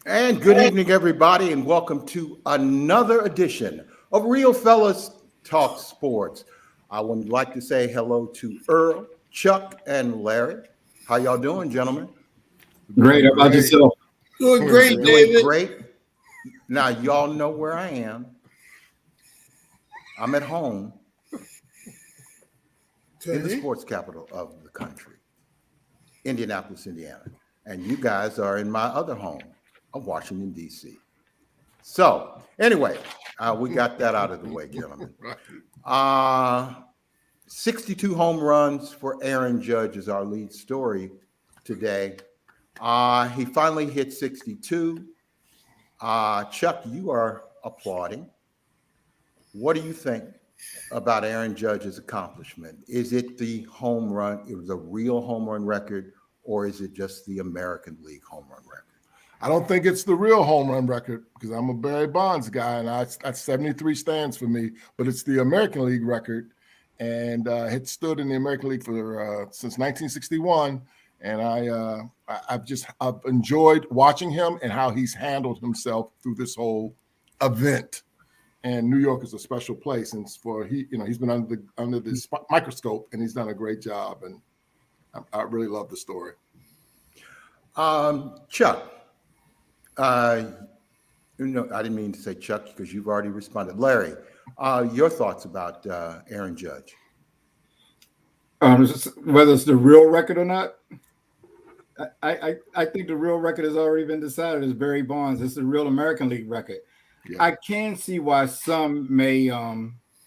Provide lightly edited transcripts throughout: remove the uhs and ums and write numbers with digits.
And good evening, everybody, and welcome to another edition of Real Fellas Talk Sports. I would like to say hello to Earl, Chuck, and Larry. How y'all doing, gentlemen? Great. How about yourself? Doing great, Doing David. great. Now, y'all know where I am. I'm at home in the sports capital of the country, Indianapolis, Indiana. And you guys are in my other home of Washington, D.C. So, anyway, we got that out of the way, gentlemen. 62 home runs for Aaron Judge is our lead story today. He finally hit 62. Chuck, you are applauding. What do you think about Aaron Judge's accomplishment? Is it the home run? It was a real home run record, or is it just the American League home run record? I don't think it's the real home run record because I'm a Barry Bonds guy, and that's 73 stands for me. But it's the American League record, and it stood in the American League for since 1961. And I've enjoyed watching him and how he's handled himself through this whole event. And New York is a special place, and he's been under the microscope, and he's done a great job. And I really love the story. Chuck, I didn't mean to say Chuck because you've already responded. Larry, your thoughts about Aaron Judge? Whether it's the real record or not, I think the real record has already been decided. It's Barry Bonds. It's the real American League record. Yeah. I can see why some may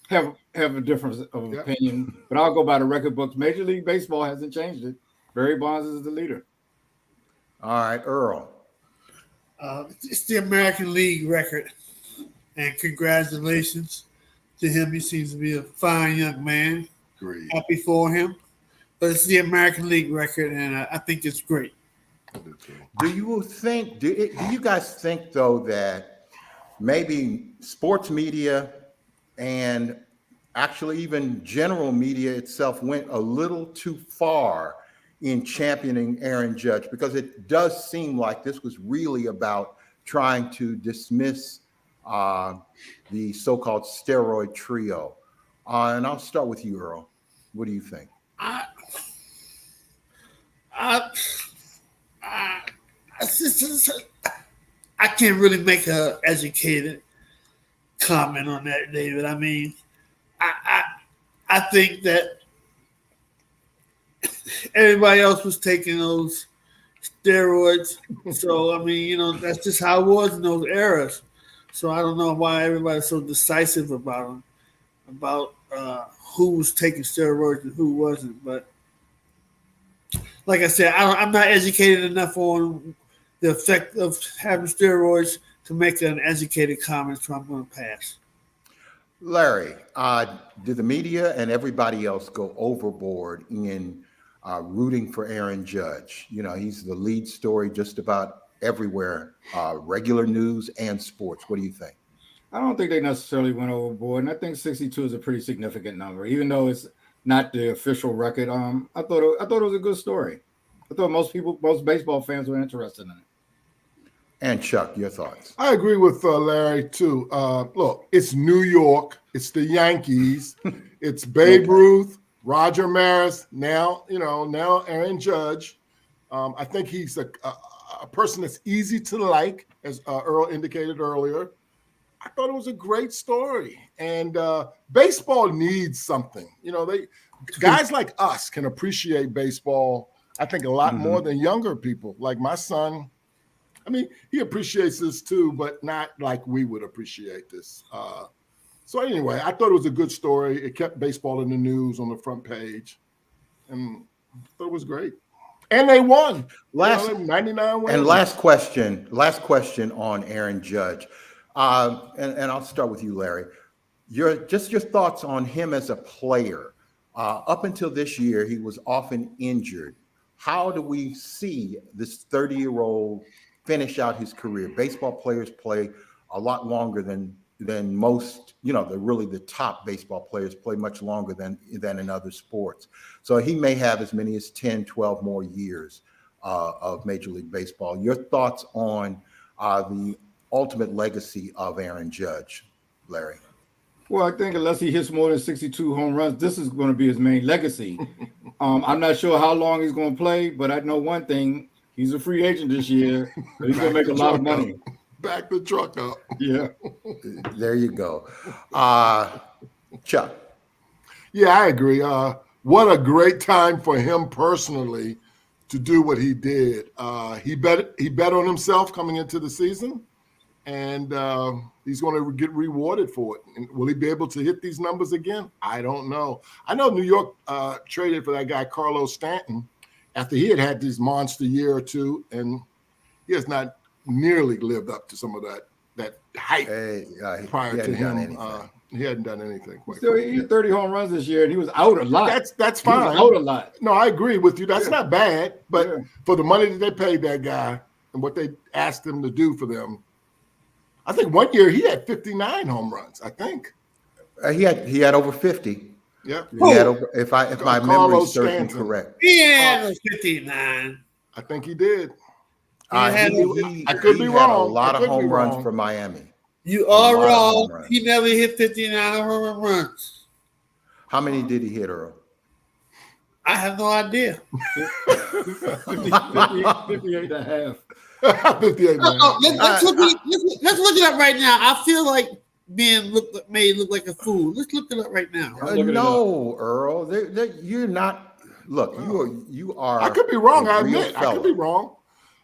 have a difference of opinion, but I'll go by the record books. Major League Baseball hasn't changed it. Barry Bonds is the leader. All right, Earl. It's the American League record, and congratulations to him. He seems to be a fine young man. Great. Happy for him. But it's the American League record, and I think it's great. Do you guys think, though, that maybe sports media and actually even general media itself went a little too far in championing Aaron Judge? Because it does seem like this was really about trying to dismiss the so-called steroid trio. And I'll start with you, Earl. What do you think? I can't really make an educated comment on that, David. I mean, I think that everybody else was taking those steroids. So, I mean, that's just how it was in those eras. So I don't know why everybody's so decisive about who was taking steroids and who wasn't. But like I said, I'm not educated enough on the effect of having steroids to make an educated comment, so I'm going to pass. Larry, did the media and everybody else go overboard in rooting for Aaron Judge? He's the lead story just about everywhere, regular news and sports. What do you think? I don't think they necessarily went overboard, and I think 62 is a pretty significant number, even though it's not the official record. I thought it was a good story. I thought most baseball fans were interested in it. And Chuck, your thoughts? I agree with Larry too. Look, it's New York, it's the Yankees, it's Babe Ruth, Roger Maris. Now Aaron Judge. I think he's a person that's easy to like, as Earl indicated earlier. I thought it was a great story, and baseball needs something. Guys like us can appreciate baseball, I think, a lot more than younger people. Like my son, I mean, he appreciates this too, but not like we would appreciate this. So anyway, I thought it was a good story. It kept baseball in the news on the front page, and I thought it was great. And they won. 99 wins. And last question on Aaron Judge. And I'll start with you, Larry. Your thoughts on him as a player. Up until this year, he was often injured. How do we see this 30-year-old finish out his career? Baseball players play a lot longer than most, the top baseball players play much longer than in other sports. So he may have as many as 10, 12 more years of Major League Baseball. Your thoughts on the ultimate legacy of Aaron Judge, Larry? Well, I think unless he hits more than 62 home runs, this is going to be his main legacy. I'm not sure how long he's going to play, but I know one thing: he's a free agent this year, but he's going to make a lot of money. Back the truck up. Yeah. There you go. Chuck. Yeah, I agree. What a great time for him personally to do what he did. He bet on himself coming into the season, and he's going to get rewarded for it. And will he be able to hit these numbers again? I don't know. I know New York traded for that guy Carlos Stanton after he had this monster year or two, and he has not nearly lived up to some of that hype prior to him. He hadn't done anything. Still, he hit 30 home runs this year, and he was out a lot. That's fine. He was out a lot. No, I agree with you. That's not bad. But for the money that they paid that guy and what they asked him to do for them, I think one year he had 59 home runs. I think He had over 50. Yeah. He had over, if my memory serves me correct. He had 59. I think he did. I could be wrong. Had a lot of home runs for Miami. You are wrong. He never hit 59 home runs. How many did he hit, Earl? I have no idea. 58 and a half. 58 and a half. Let's look it up right now. I feel like being made look like a fool. Let's look it up right now. No, Earl. You're not. Look, you are. I could be wrong. I admit. I could be wrong.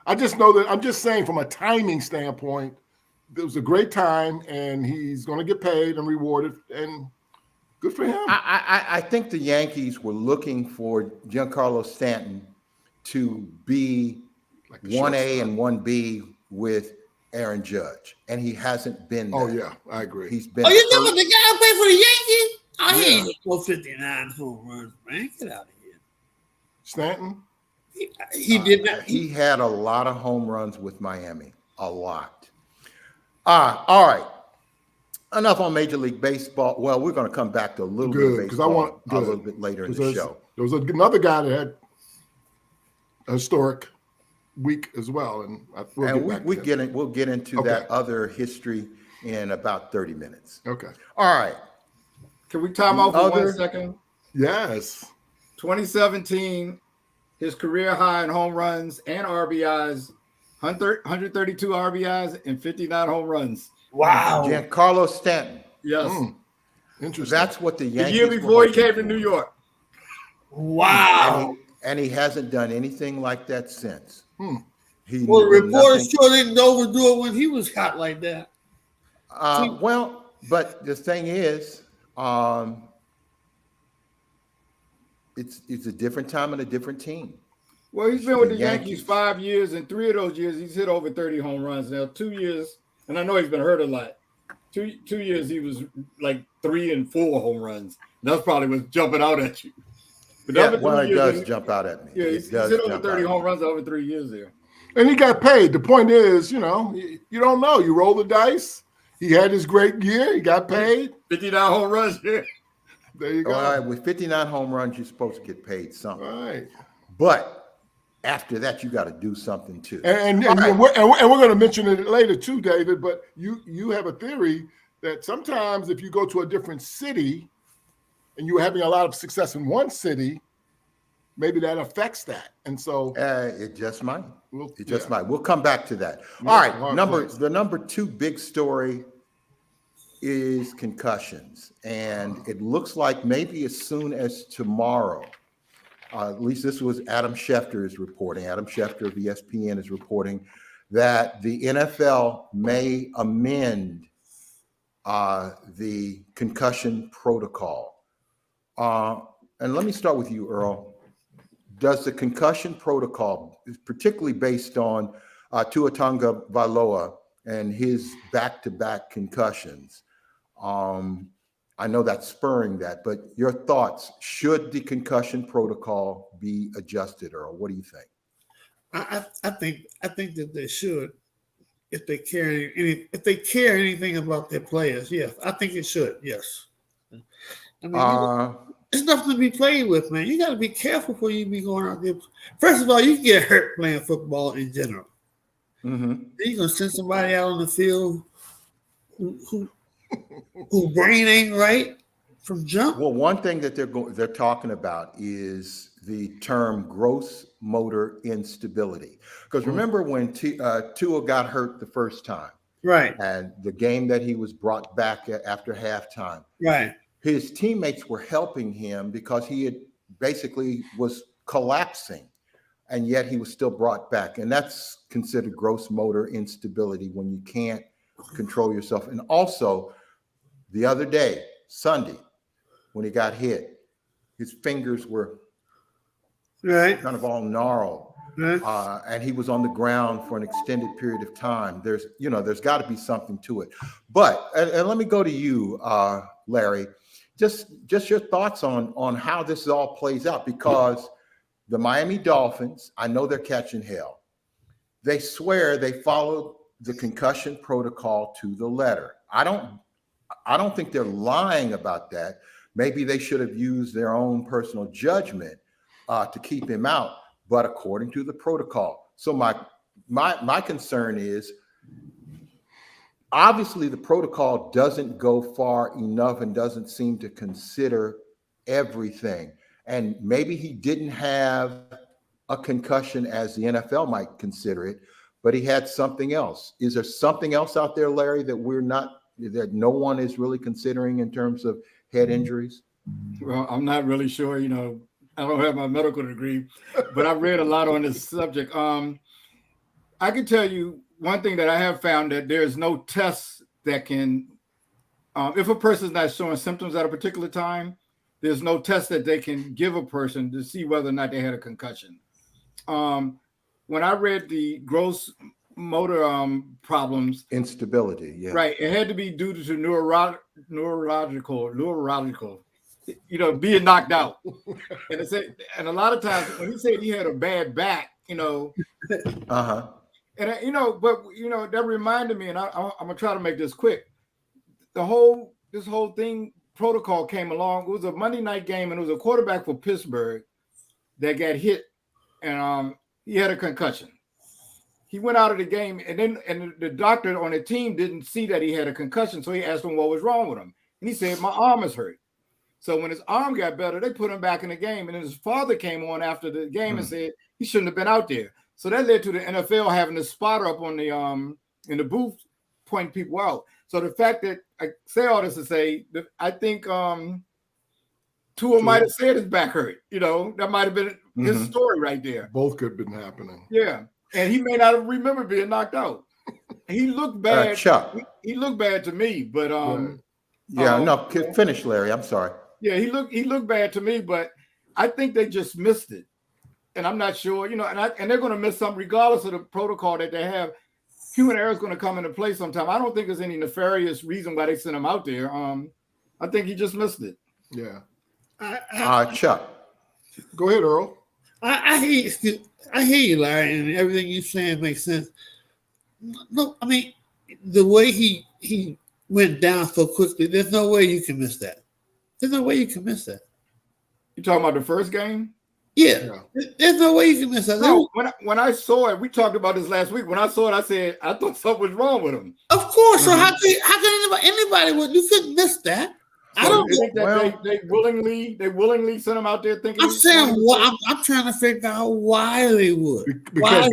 I just know that I'm just saying from a timing standpoint, it was a great time, and he's going to get paid and rewarded, and good for him. I think the Yankees were looking for Giancarlo Stanton to be like 1A and 1B with Aaron Judge, and he hasn't been there. Oh, yeah, I agree. He's been. Oh, you know the guy who played for the Yankees? Oh, he ain't no 59 home runs, man. Get out of here. Stanton? He did not. He had a lot of home runs with Miami. A lot. All right. Enough on Major League Baseball. Well, we're going to come back to a little bit of baseball a little bit later in the show. There was another guy that had a historic week as well, and we'll get into that other history in about 30 minutes. Okay. All right. Can we time out for 1 second? Yes. 2017, his career high in home runs and RBIs, 132 RBIs and 59 home runs. Wow. Giancarlo Stanton. Yes. Interesting. That's what the Yankees. The year before he came to New York. Wow. And he hasn't done anything like that since. Well, the reporters sure didn't overdo it when he was hot like that. Well, but the thing is, it's a different time and a different team. Well, he's been with the Yankees 5 years, and 3 of those years he's hit over 30 home runs. Now 2 years, and I know he's been hurt a lot. 2 years he was like 3 and 4 home runs. That's probably what's jumping out at you. But it does jump out at me. Yeah, he's hit over 30 home runs over 3 years there. And he got paid. The point is, you don't know. You roll the dice. He had his great year. He got paid. 59 home runs here. There you go. All right, with 59 home runs, you're supposed to get paid something. All right. But after that, you got to do something too. And we're going to mention it later too, David. But you have a theory that sometimes if you go to a different city and you're having a lot of success in one city, maybe that affects that. And so it just might. Might. We'll come back to that. All right. The number 2 big story is concussions. And it looks like maybe as soon as tomorrow, at least this was Adam Schefter is reporting. Adam Schefter of ESPN is reporting that the NFL may amend the concussion protocol. And let me start with you, Earl. Does the concussion protocol, particularly based on Tua Tagovailoa and his back-to-back concussions, I know that's spurring that, but your thoughts, should the concussion protocol be adjusted, Earl? What do you think? I think that they should, if they care anything about their players. Yes, I think it should. Yes. I mean, it's nothing to be played with, man. You got to be careful before you be going out there. First of all, you can get hurt playing football in general. You gonna send somebody out on the field who brain ain't right from jump? Well, one thing that they're talking about is the term gross motor instability. Because remember when Tua got hurt the first time, Right. and the game that he was brought back after halftime, Right. his teammates were helping him because he had basically was collapsing, and yet he was still brought back. And that's considered gross motor instability when you can't control yourself. And also, the other day, Sunday, when he got hit, his fingers were Right. kind of all gnarled. Right. And he was on the ground for an extended period of time. There's got to be something to it. But and let me go to you, Larry. Just your thoughts on how this all plays out, because the Miami Dolphins, I know they're catching hell. They swear they followed the concussion protocol to the letter. I don't think they're lying about that. Maybe they should have used their own personal judgment to keep him out, but according to the protocol. So my concern is, obviously the protocol doesn't go far enough and doesn't seem to consider everything. And maybe he didn't have a concussion as the NFL might consider it, but he had something else. Is there something else out there, Larry, that no one is really considering in terms of head injuries? Well, I'm not really sure. I don't have my medical degree, but I've read a lot on this subject. I can tell you one thing that I have found, that there's no tests that can, if a person's not showing symptoms at a particular time, there's no test that they can give a person to see whether or not they had a concussion. When I read the gross motor problems, Instability, yeah. right, it had to be due to neurological, being knocked out. And a lot of times when he said he had a bad back, Uh-huh. and that reminded me, and I'm gonna try to make this quick. This whole thing protocol came along. It was a Monday night game, and it was a quarterback for Pittsburgh that got hit, and he had a concussion. He went out of the game, and the doctor on the team didn't see that he had a concussion, so he asked him what was wrong with him, and he said, "My arm is hurt." So when his arm got better, they put him back in the game, and then his father came on after the game and said he shouldn't have been out there. So that led to the NFL having a spotter up on the in the booth pointing people out. So the fact that I say all this to say that I think Tua might have said his back hurt. That might have been his story right there. Both could have been happening. Yeah, and he may not have remembered being knocked out. He looked bad. Chuck. He looked bad to me, but Finish, Larry. I'm sorry. Yeah, he looked bad to me, but I think they just missed it. And I'm not sure, and they're going to miss something regardless of the protocol that they have. Human error is going to come into play sometime. I don't think there's any nefarious reason why they sent him out there. I think he just missed it. Yeah. Chuck. Go ahead, Earl. I hear you, Larry, and everything you're saying makes sense. No, I mean, the way he went down so quickly, there's no way you can miss that. There's no way you can miss that. You talking about the first game? Yeah. There's no way you can miss that. No, when I saw it, we talked about this last week. When I saw it, I said, I thought something was wrong with him. Of course. So how can anybody you couldn't miss that? So I don't think that they willingly sent him out there thinking. I'm saying I'm trying to figure out why they would. Because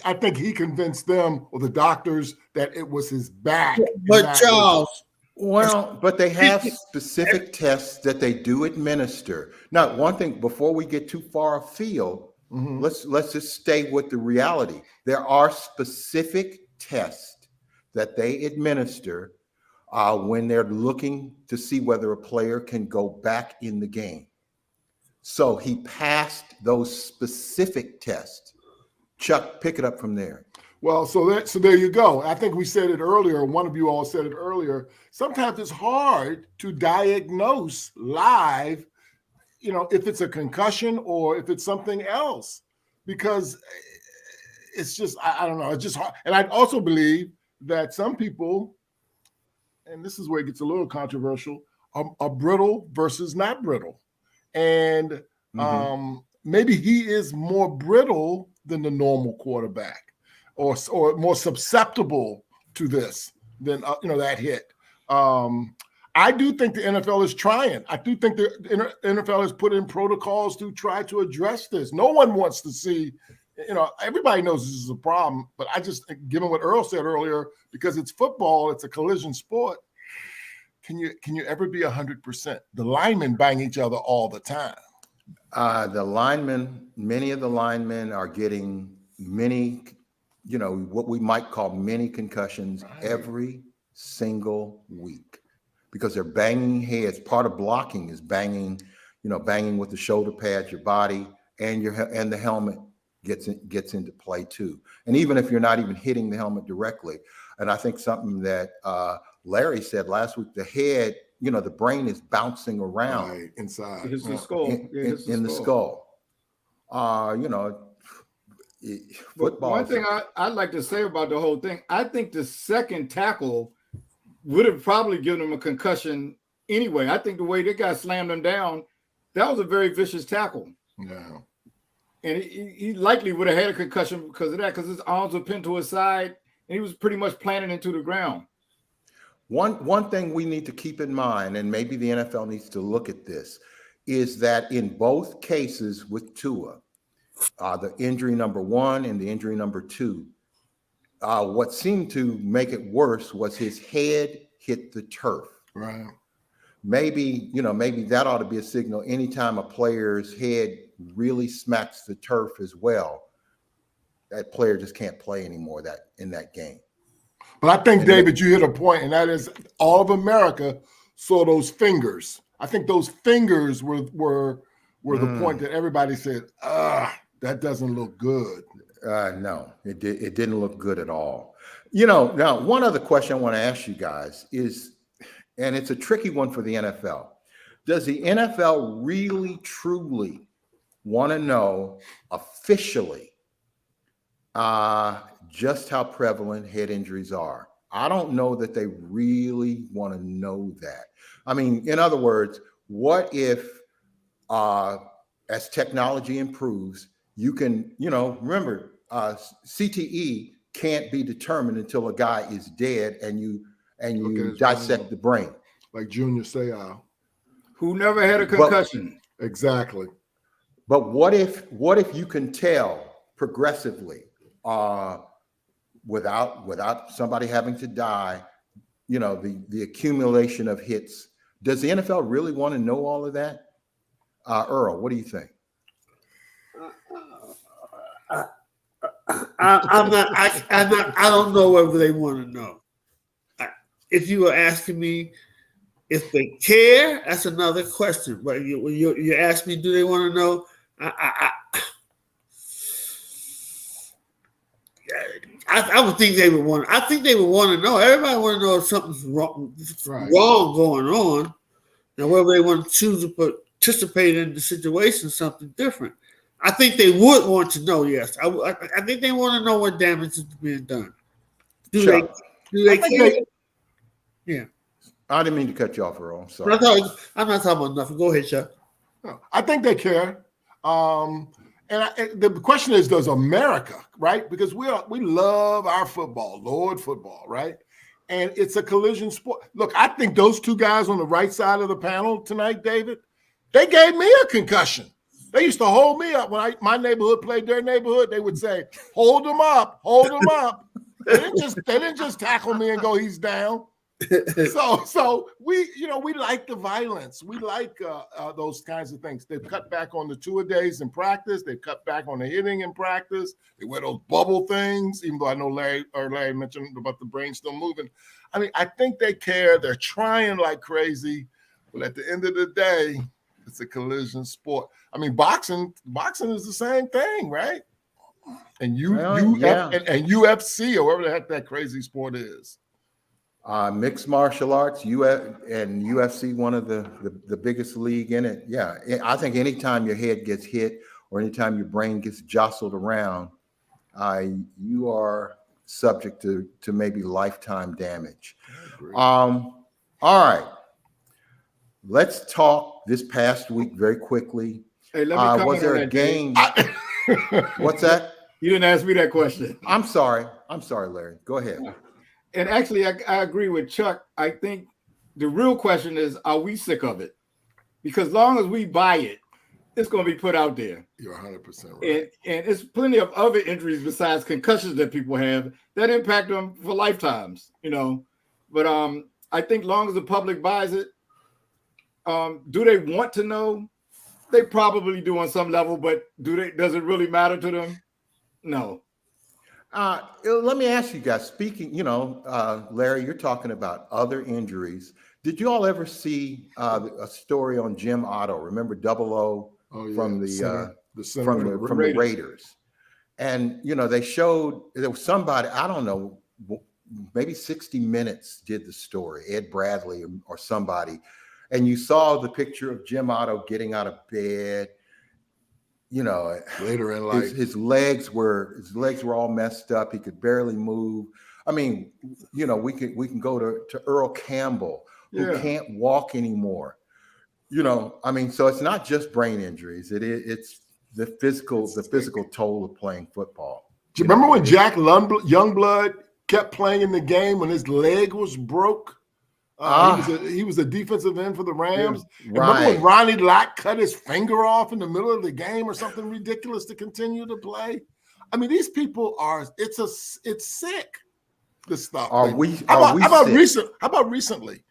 I think he convinced them or the doctors that it was his back. But Charles. Well, but they have specific tests that they do administer. Now, one thing before we get too far afield, let's just stay with the reality. There are specific tests that they administer when they're looking to see whether a player can go back in the game. So he passed those specific tests. Chuck, pick it up from there. Well, so there you go. I think we said it earlier. One of you all said it earlier. Sometimes it's hard to diagnose live, if it's a concussion or if it's something else, because it's just, I don't know. It's just hard. And I also believe that some people, and this is where it gets a little controversial, are brittle versus not brittle. And maybe he is more brittle than the normal quarterback. or more susceptible to this than that hit. I do think the NFL is trying. I do think the NFL has put in protocols to try to address this. No one wants to see, everybody knows this is a problem, but I just, given what Earl said earlier, because it's football, it's a collision sport. Can you ever be 100%? The linemen bang each other all the time. Many of the linemen are getting what we might call mini concussions every single week because they're banging heads. Part of blocking is banging with the shoulder pads, your body, and the helmet gets into play too. And even if you're not even hitting the helmet directly, and I think something that Larry said last week, the head, the brain is bouncing around inside. It's the skull. In the skull. Football. One thing I'd like to say about the whole thing, I think the second tackle would have probably given him a concussion anyway. I think the way that guy slammed him down, that was a very vicious tackle. Yeah. And he likely would have had a concussion because of that, because his arms were pinned to his side, and he was pretty much planted into the ground. One thing we need to keep in mind, and maybe the NFL needs to look at this, is that in both cases with Tua, the injury number 1 and the injury number 2, what seemed to make it worse was his head hit the turf. Right. Maybe that ought to be a signal anytime a player's head really smacks the turf as well, that player just can't play anymore in that game. But I think, David, you hit a point, and that is all of America saw those fingers. I think those fingers were the point that everybody said, that doesn't look good. No, it didn't look good at all. Now, one other question I want to ask you guys is, and it's a tricky one for the NFL. Does the NFL really, truly want to know officially just how prevalent head injuries are? I don't know that they really want to know that. I mean, in other words, what if as technology improves, you can, remember, CTE can't be determined until a guy is dead and you dissect the brain. Like Junior Seau. Who never had a concussion. Exactly. But what if you can tell progressively, without somebody having to die, the accumulation of hits? Does the NFL really want to know all of that? Earl, what do you think? I don't know whether they want to know. If you were asking me if they care, that's another question. But you ask me, do they want to know? I would think they would want. I think they would want to know. Everybody want to know if something's wrong going on, and whether they want to choose to participate in the situation, something different. I think they would want to know. Yes, I think they want to know what damage is being done. Do they care? Yeah. I didn't mean to cut you off, Earl. I'm sorry. I'm not talking about nothing. Go ahead, Chuck. I think they care. And the question is, does America, right? Because we love our football, Lord football, right? And it's a collision sport. Look, I think those two guys on the right side of the panel tonight, David, they gave me a concussion. They used to hold me up when my neighborhood played their neighborhood. They would say, "Hold him up, hold him up." They didn't just tackle me and go, "He's down." So we like the violence. We like those kinds of things. They've cut back on the two-a-days in practice. They've cut back on the hitting in practice. They wear those bubble things, even though I know Larry mentioned about the brain still moving. I mean, I think they care. They're trying like crazy, but at the end of the day, it's a collision sport. I mean, boxing is the same thing, right? And and UFC or whatever the heck that crazy sport is. Mixed martial arts, and UFC, one of the biggest league in it. Yeah, I think anytime your head gets hit or anytime your brain gets jostled around, you are subject to maybe lifetime damage. All right, let's talk this past week very quickly. Hey, let me comment was there on a that, game? What's that? You didn't ask me that question. I'm sorry, Larry. Go ahead. And actually, I agree with Chuck. I think the real question is, are we sick of it? Because long as we buy it, it's going to be put out there. You're 100% right. And it's plenty of other injuries besides concussions that people have that impact them for lifetimes, you know. But I think long as the public buys it, do they want to know? They probably do on some level, but does it really matter to them? No. Let me ask you guys, speaking, Larry, you're talking about other injuries. Did you all ever see a story on Jim Otto? Remember Double O from the Raiders? And, they showed, there was somebody, I don't know, maybe 60 Minutes did the story, Ed Bradley or somebody. And you saw the picture of Jim Otto getting out of bed. Later in life, his legs were all messed up. He could barely move. I mean, we can go to Earl Campbell, who can't walk anymore. So it's not just brain injuries. It's the physical toll of playing football. Do you remember when Jack Youngblood kept playing in the game when his leg was broke? He was a defensive end for the Rams. Yeah, remember when Ronnie Lott cut his finger off in the middle of the game or something ridiculous to continue to play? I mean, these people it's sick. This stuff. How about recently?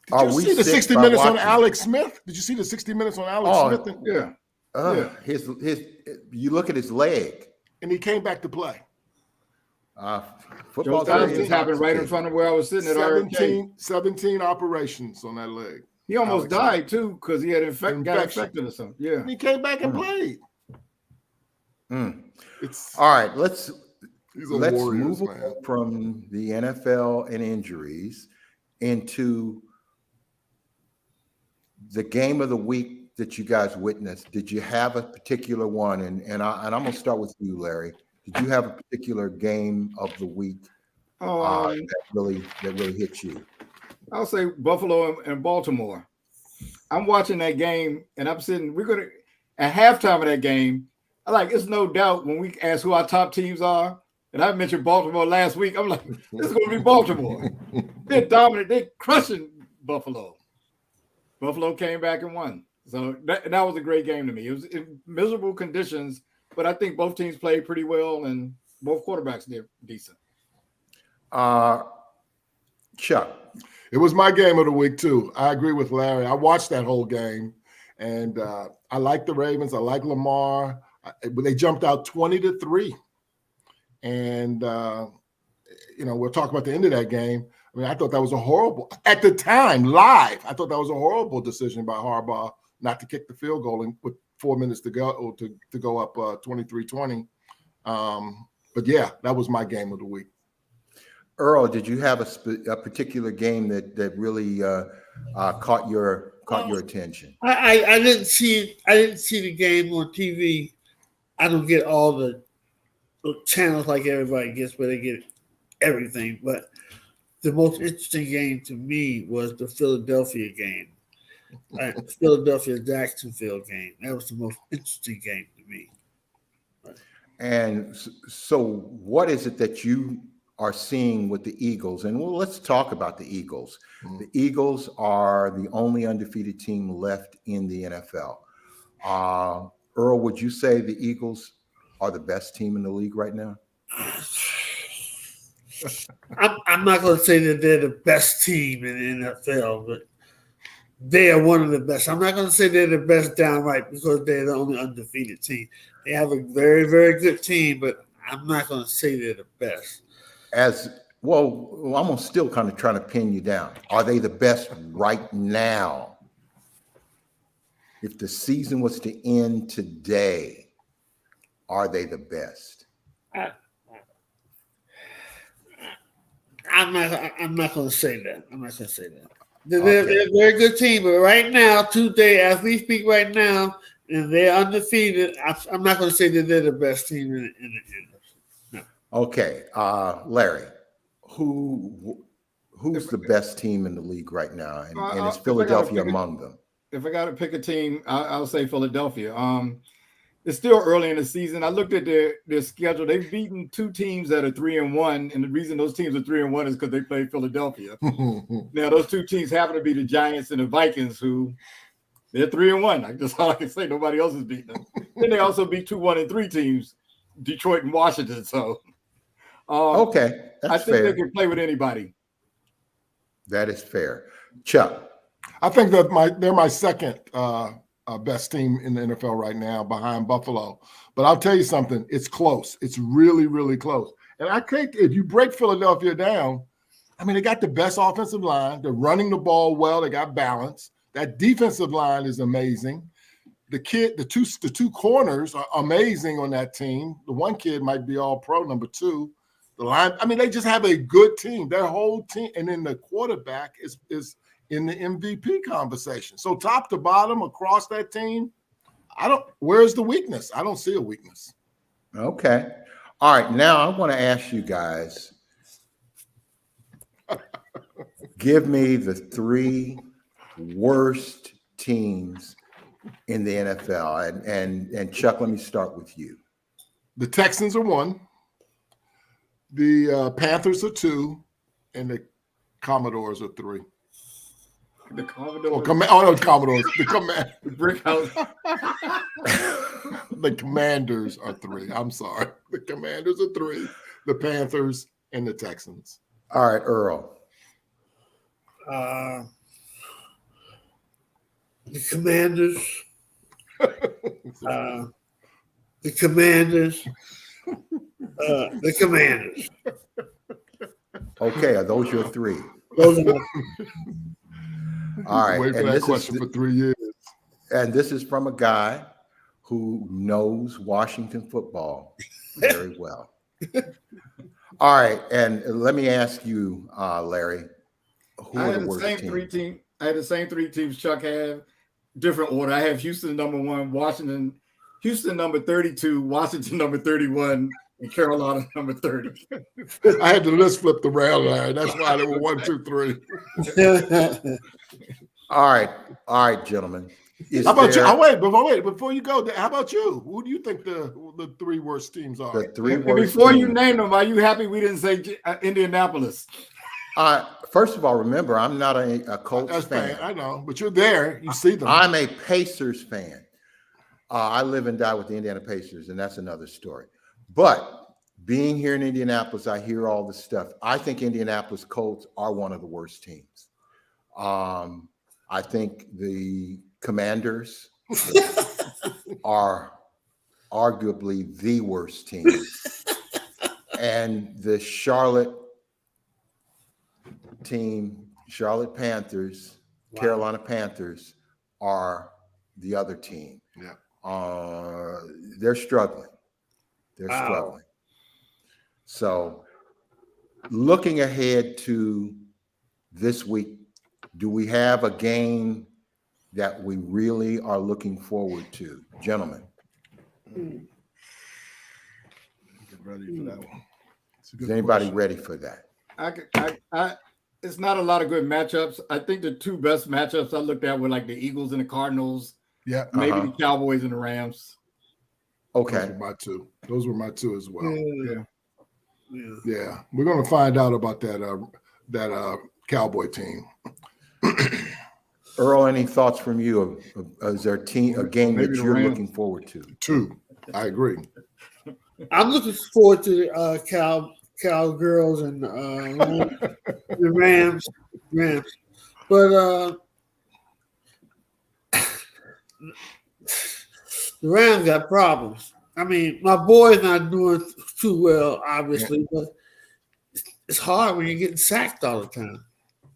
Did you see the 60 Minutes on Alex Smith? Did you see the 60 Minutes on Alex Smith? You look at his leg, and he came back to play. Football just happened right in front of where I was sitting at 17 operations on that leg. He almost died too because he had got infected or something. Yeah, and he came back and played. All right. Let's move on from the NFL and injuries into the game of the week that you guys witnessed. Did you have a particular one? And I'm gonna start with you, Larry. Did you have a particular game of the week that really hit you? I'll say Buffalo and Baltimore. I'm watching that game, and I'm sitting. At halftime of that game. It's no doubt when we ask who our top teams are, and I mentioned Baltimore last week. I'm like, this is going to be Baltimore. They're dominant. They're crushing Buffalo. Buffalo came back and won. So that was a great game to me. It was in miserable conditions. But I think both teams played pretty well, and both quarterbacks did decent. Chuck. It was my game of the week, too. I agree with Larry. I watched that whole game, and I like the Ravens. I like Lamar. They jumped out 20-3. And, we'll talk about the end of that game. I mean, I thought that was at the time, live, I thought that was a horrible decision by Harbaugh not to kick the field goal with 4 minutes to go to go up 23-20. But yeah, that was my game of the week. Earl, did you have a particular game that really caught your attention? I didn't see the game on TV. I don't get all the channels like everybody gets, where they get everything. But the most interesting game to me was the Philadelphia game. Philadelphia-Jacksonville game. That was the most interesting game to me. And so what is it that you are seeing with the Eagles? And let's talk about the Eagles. The Eagles are the only undefeated team left in the NFL. Earl, would you say the Eagles are the best team in the league right now? I'm not going to say that they're the best team in the NFL, but they are one of the best. I'm not going to say they're the best downright because they're the only undefeated team. They have a very, very good team, but I'm not going to say they're the best. I'm still kind of trying to pin you down. Are they the best right now? If the season was to end today, are they the best? I'm not going to say that. They're a very good team, but right now, today, as we speak right now, and they're undefeated, I'm not going to say that they're the best team in the NFL. No. Okay, Larry, who's the best team in the league right now, and is Philadelphia among them? If I got to pick a team, I'll say Philadelphia. it's still early in the season. I looked at their schedule. They've beaten 2 teams that are 3-1, and the reason those teams are 3-1 is because they played Philadelphia. Now, those 2 teams happen to be the Giants and the Vikings, who they're 3-1. That's all I can say. Nobody else has beaten them. Then they also beat 2 1-3 teams, Detroit and Washington. So, Okay, I that's think fair. they can play with anybody. That is fair. Chuck. I think that they're my second best team in the NFL right now, behind Buffalo. But I'll tell you something: it's close. It's really, really close. And I think if you break Philadelphia down, I mean, they got the best offensive line. They're running the ball well. They got balance. That defensive line is amazing. The two corners are amazing on that team. The one kid might be all pro, number 2. The line, I mean, they just have a good team. Their whole team, and then the quarterback is in the MVP conversation. So top to bottom across that team, where's the weakness? I don't see a weakness. Okay. All right. Now I want to ask you guys, give me the 3 worst teams in the NFL. And Chuck, let me start with you. The Texans are 1. The Panthers are 2, and the Commodores are 3. The Commodores. No, Commodores. The Brick House. The Commanders are 3. I'm sorry. The Commanders are 3. The Panthers and the Texans. All right, Earl. The Commanders. The Commanders. The Commanders. Okay, are those your 3? Those are my, All right. Wait for that question for 3 years. And this is from a guy who knows Washington football very well. All right, and let me ask you, Larry, who I are had the the worst same teams? 3 teams. I had the same 3 teams Chuck had. Different order. I have Houston number 1, Houston number 32, Washington number 31, and Carolina number 30. I had the list flipped around, Larry. That's why there were 1, 2, 3. All right, gentlemen. How about you? Wait, before you go, how about you? Who do you think the 3 worst teams are? The 3 And worst before teams. you name them, are you happy we didn't say Indianapolis? First of all, remember, I'm not a Colts fan. I know, but you're there. You see them. I'm a Pacers fan. I live and die with the Indiana Pacers, and that's another story. But being here in Indianapolis, I hear all this stuff. I think Indianapolis Colts are one of the worst teams. I think the Commanders are arguably the worst team. And the Charlotte Panthers, Carolina Panthers, are the other team. Yeah. They're struggling. Wow. Struggling. So looking ahead to this week, do we have a game that we really are looking forward to? Gentlemen. Get ready for that one. Is anybody ready for that? It's not a lot of good matchups. I think the 2 best matchups I looked at were like the Eagles and the Cardinals. Yeah. Maybe the Cowboys and the Rams. Okay. Those were my 2 as well. Yeah. We're gonna find out about that Cowboy team. Earl, any thoughts from you? Is there a game Maybe that the you're Rams. looking forward to? 2. I agree. I'm looking forward to the Cowgirls and the Rams. But the Rams got problems. I mean, my boy's not doing too well, obviously, but it's hard when you're getting sacked all the time.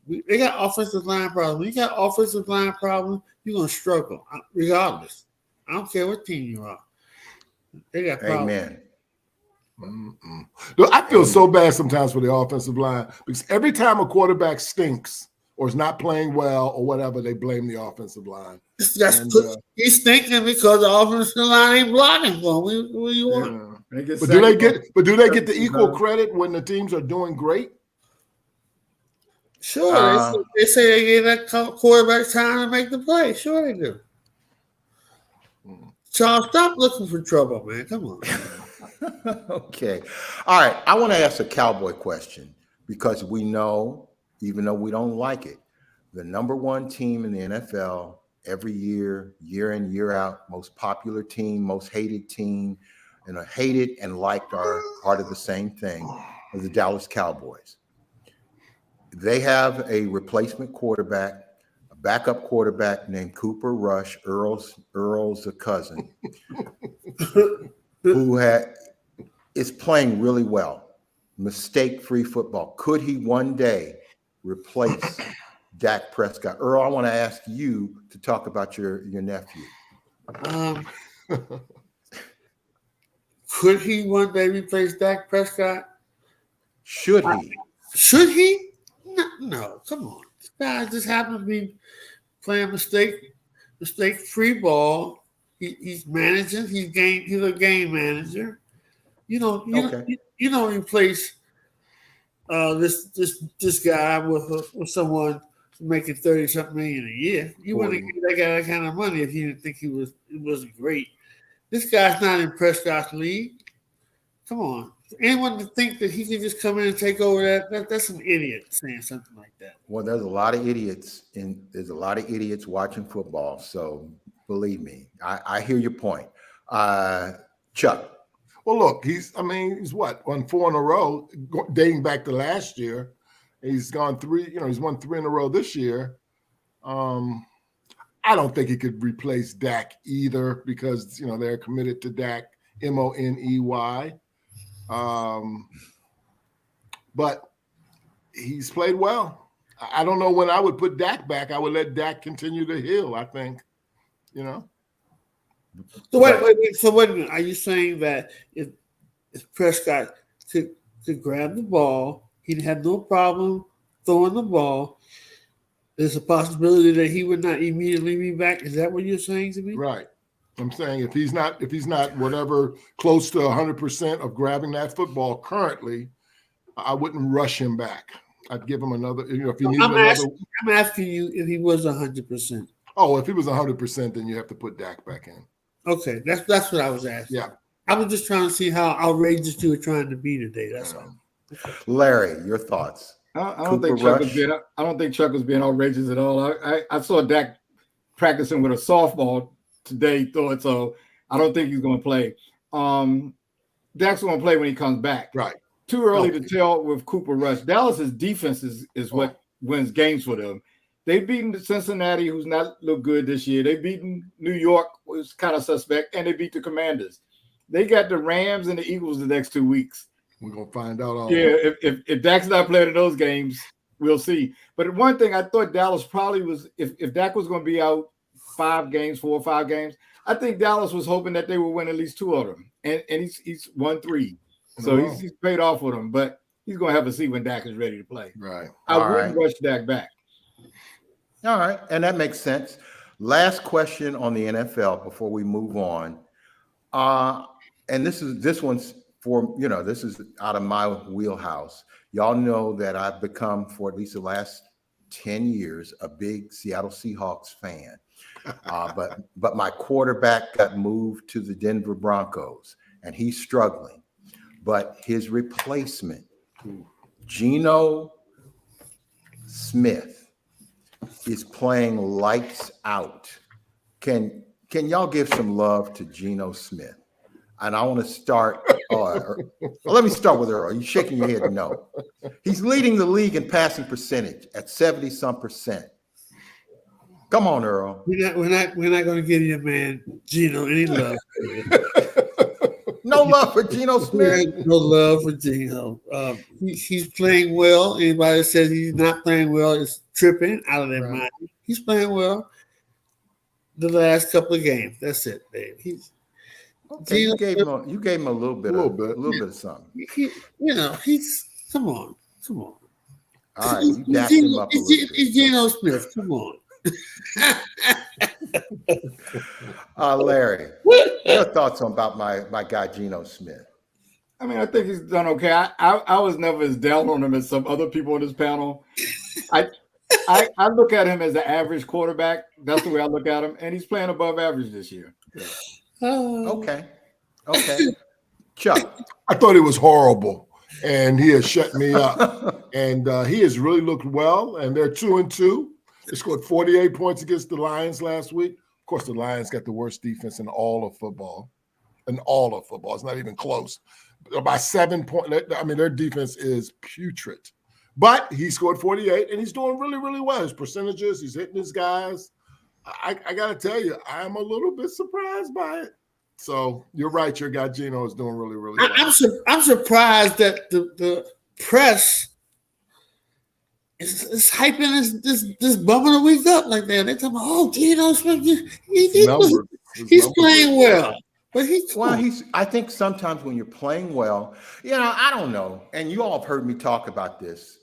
They got offensive line problems. When you got offensive line problems, you're going to struggle, regardless. I don't care what team you are. They got problems. Amen. Look, I feel so bad sometimes for the offensive line because every time a quarterback stinks or is not playing well or whatever, they blame the offensive line. He's thinking because the offensive line ain't blocking for him. What do you want? Yeah. But do they get the equal credit when the teams are doing great? Sure, they say they gave that quarterback time to make the play. Sure, they do. Charles, stop looking for trouble, man. Come on. Okay. All right. I want to ask a Cowboy question because we know, even though we don't like it, the number one team in the NFL every year, year in, year out, most popular team, most hated team, and hated and liked are part of the same thing as the Dallas Cowboys. They have a replacement quarterback, a backup quarterback named Cooper Rush, Earl's a cousin, who is playing really well, mistake-free football. Could he one day replace Dak Prescott? Earl, I want to ask you to talk about your nephew. Could he one day replace Dak Prescott? Should he? Should he? No, come on. This guy just happens to be playing mistake-free ball. He's managing. He's a game manager. You don't replace this guy with someone making 30-something million a year. You wouldn't give that guy that kind of money if you didn't think it wasn't great. This guy's not in Prescott's league. Come on. Anyone to think that he can just come in and take over that's an idiot saying something like that. Well, there's a lot of idiots watching football. So believe me, I hear your point. Chuck. Well, look, he's what, won 4 in a row, dating back to last year. He's gone 3, he's won 3 in a row this year. I don't think he could replace Dak either because, they're committed to Dak, Money. But he's played well. I don't know when I would put Dak back. I would let Dak continue to heal, I think, So wait a minute. Are you saying that if Prescott could grab the ball, he'd have no problem throwing the ball? There's a possibility that he would not immediately be back. Is that what you're saying to me? Right. I'm saying if he's not whatever close to 100% of grabbing that football currently, I wouldn't rush him back. I'd give him another. If he needed I'm asking you if he was 100%. Oh, if he was 100%, then you have to put Dak back in. Okay, that's what I was asking. Yeah, I was just trying to see how outrageous you were trying to be today. That's all. Larry, your thoughts? I don't think Chuck was being outrageous at all. I saw Dak practicing with a softball today, so I don't think he's going to play. Dak's going to play when he comes back. Right. Too early to tell with Cooper Rush. Dallas's defense is what wins games for them. They've beaten Cincinnati, who's not looked good this year. They've beaten New York, who's kind of suspect, and they beat the Commanders. They got the Rams and the Eagles the next 2 weeks. We're going to find out all that. If Dak's not playing in those games, we'll see. But one thing I thought Dallas probably was, if Dak was going to be out 4 or 5 games, I think Dallas was hoping that they would win at least 2 of them. And he's won 3. So he's paid off with them. But he's going to have to see when Dak is ready to play. Right. I wouldn't rush Dak back. All right. And that makes sense. Last question on the NFL before we move on. And this one's for, this is out of my wheelhouse. Y'all know that I've become, for at least the last 10 years, a big Seattle Seahawks fan. But my quarterback got moved to the Denver Broncos, and he's struggling. But his replacement, Gino Smith, is playing lights out. Can y'all give some love to Gino Smith? And I want to start. Let me start with Earl. You're shaking your head no. He's leading the league in passing percentage at 70-some%. Come on, Earl. We're not going to give your man Gino any love. No love for Gino Smith. No love for Gino. He's playing well. Anybody that says he's not playing well is tripping out of their mind. He's playing well the last couple of games. That's it, Dave. You gave him a little bit of something. He's come on. All right, you dapped him up a little bit. It's Gino Smith. Come on. Larry, your thoughts about my guy Gino Smith? I mean, I think he's done okay. I was never as down on him as some other people on this panel. I look at him as an average quarterback. That's the way I look at him, and he's playing above average this year. Okay. Chuck. I thought it was horrible, and he has shut me up. And he has really looked well, and they're 2-2. They scored 48 points against the Lions last week. Of course, the Lions got the worst defense in all of football. It's not even close. By 7 points, I mean, their defense is putrid. But he scored 48, and he's doing really, really well. His percentages, he's hitting his guys. I got to tell you, I'm a little bit surprised by it. So you're right. Your guy Gino is doing really, really well. I'm surprised that the press is hyping this bum of the week up like that. They're talking about, oh, Gino Smith, he's playing well. But I think sometimes when you're playing well, I don't know. And you all have heard me talk about this